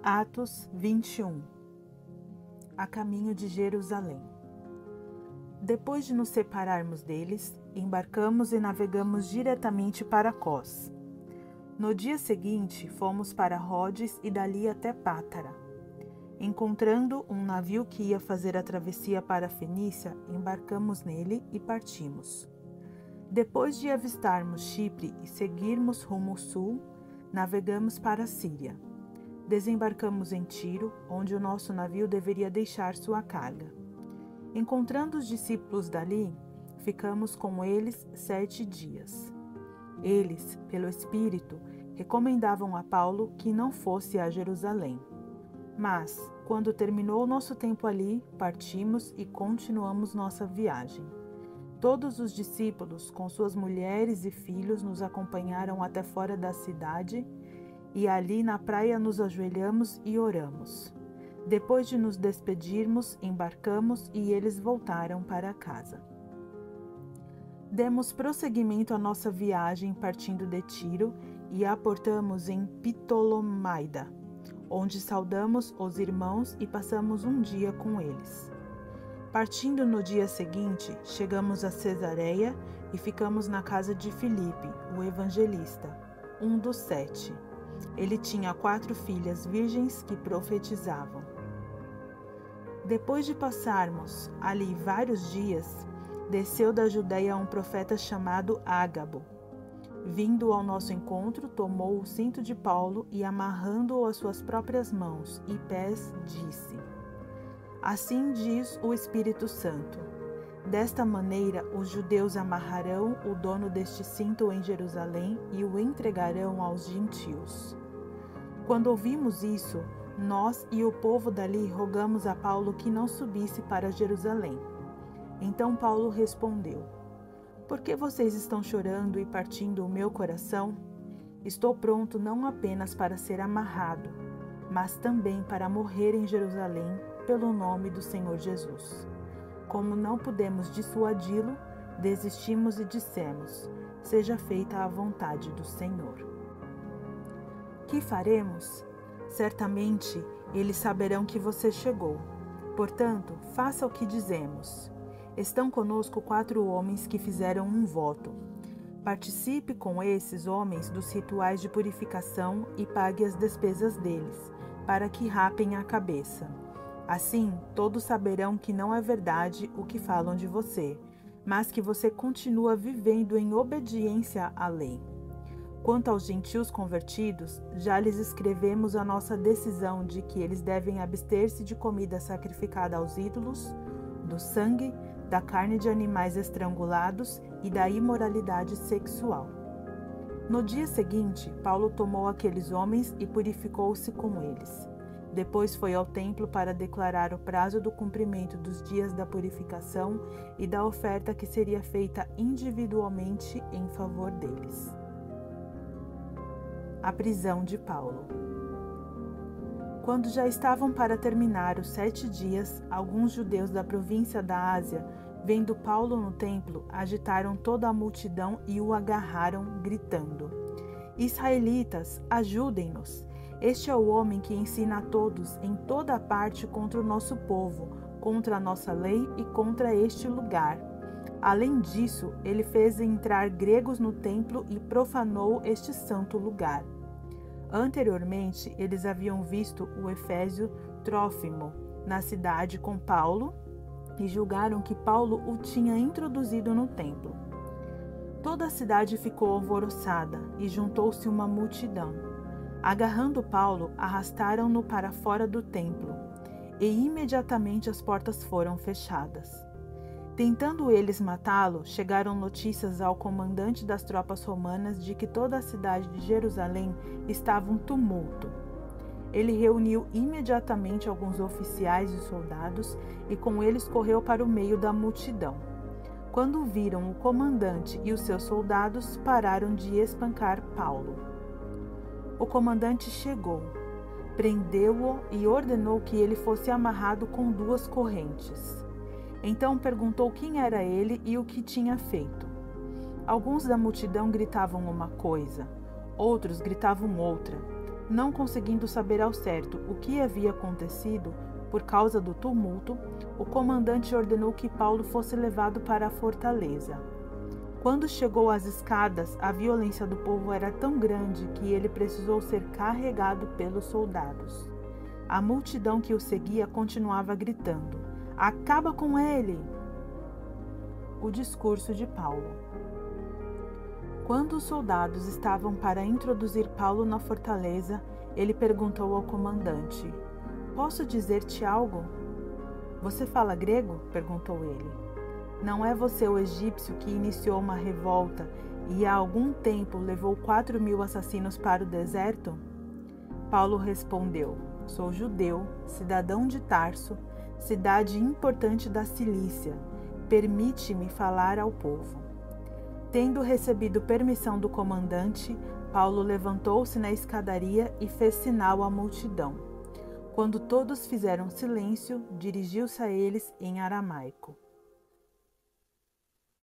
Atos 21. A caminho de Jerusalém. Depois de nos separarmos deles, embarcamos e navegamos diretamente para Cós. No dia seguinte, fomos para Rhodes e dali até Pátara. Encontrando um navio que ia fazer a travessia para a Fenícia, embarcamos nele e partimos. Depois de avistarmos Chipre e seguirmos rumo sul, navegamos para a Síria. Desembarcamos em Tiro, onde o nosso navio deveria deixar sua carga. Encontrando os discípulos dali, ficamos com eles 7 dias. Eles, pelo Espírito, recomendavam a Paulo que não fosse a Jerusalém. Mas, quando terminou o nosso tempo ali, partimos e continuamos nossa viagem. Todos os discípulos, com suas mulheres e filhos, nos acompanharam até fora da cidade, e ali na praia nos ajoelhamos e oramos. Depois de nos despedirmos, embarcamos e eles voltaram para casa. Demos prosseguimento à nossa viagem partindo de Tiro e aportamos em Ptolomaida, onde saudamos os irmãos e passamos um dia com eles. Partindo no dia seguinte, chegamos a Cesareia e ficamos na casa de Filipe, o evangelista, um dos 7. Ele tinha 4 filhas virgens que profetizavam. Depois de passarmos ali vários dias, desceu da Judeia um profeta chamado Ágabo. Vindo ao nosso encontro, tomou o cinto de Paulo e, amarrando-o às suas próprias mãos e pés, disse: Assim diz o Espírito Santo: desta maneira os judeus amarrarão o dono deste cinto em Jerusalém e o entregarão aos gentios. Quando ouvimos isso, nós e o povo dali rogamos a Paulo que não subisse para Jerusalém. Então Paulo respondeu: Por que vocês estão chorando e partindo o meu coração? Estou pronto não apenas para ser amarrado, mas também para morrer em Jerusalém pelo nome do Senhor Jesus. Como não pudemos dissuadi-lo, desistimos e dissemos: Seja feita a vontade do Senhor. Que faremos? Certamente eles saberão que você chegou. Portanto, faça o que dizemos. Estão conosco 4 homens que fizeram um voto. Participe com esses homens dos rituais de purificação e pague as despesas deles, para que rapem a cabeça. Assim, todos saberão que não é verdade o que falam de você, mas que você continua vivendo em obediência à lei. Quanto aos gentios convertidos, já lhes escrevemos a nossa decisão de que eles devem abster-se de comida sacrificada aos ídolos, do sangue, da carne de animais estrangulados e da imoralidade sexual. No dia seguinte, Paulo tomou aqueles homens e purificou-se com eles. Depois foi ao templo para declarar o prazo do cumprimento dos dias da purificação e da oferta que seria feita individualmente em favor deles. A prisão de Paulo. Quando já estavam para terminar os 7 dias, alguns judeus da província da Ásia, vendo Paulo no templo, agitaram toda a multidão e o agarraram, gritando: Israelitas, ajudem-nos! Este é o homem que ensina a todos em toda a parte contra o nosso povo, contra a nossa lei e contra este lugar. Além disso, ele fez entrar gregos no templo e profanou este santo lugar. Anteriormente, eles haviam visto o efésio Trófimo na cidade com Paulo e julgaram que Paulo o tinha introduzido no templo. Toda a cidade ficou alvoroçada e juntou-se uma multidão. Agarrando Paulo, arrastaram-no para fora do templo, e imediatamente as portas foram fechadas. Tentando eles matá-lo, chegaram notícias ao comandante das tropas romanas de que toda a cidade de Jerusalém estava um tumulto. Ele reuniu imediatamente alguns oficiais e soldados e com eles correu para o meio da multidão. Quando viram o comandante e os seus soldados, pararam de espancar Paulo. O comandante chegou, prendeu-o e ordenou que ele fosse amarrado com 2 correntes. Então perguntou quem era ele e o que tinha feito. Alguns da multidão gritavam uma coisa, outros gritavam outra. Não conseguindo saber ao certo o que havia acontecido por causa do tumulto, o comandante ordenou que Paulo fosse levado para a fortaleza. Quando chegou às escadas, a violência do povo era tão grande que ele precisou ser carregado pelos soldados. A multidão que o seguia continuava gritando: "Acaba com ele!" O discurso de Paulo. Quando os soldados estavam para introduzir Paulo na fortaleza, ele perguntou ao comandante: "Posso dizer-te algo?" "Você fala grego?" perguntou ele. "Não é você o egípcio que iniciou uma revolta e há algum tempo levou 4.000 assassinos para o deserto?" Paulo respondeu: "Sou judeu, cidadão de Tarso, cidade importante da Cilícia. Permite-me falar ao povo." Tendo recebido permissão do comandante, Paulo levantou-se na escadaria e fez sinal à multidão. Quando todos fizeram silêncio, dirigiu-se a eles em aramaico: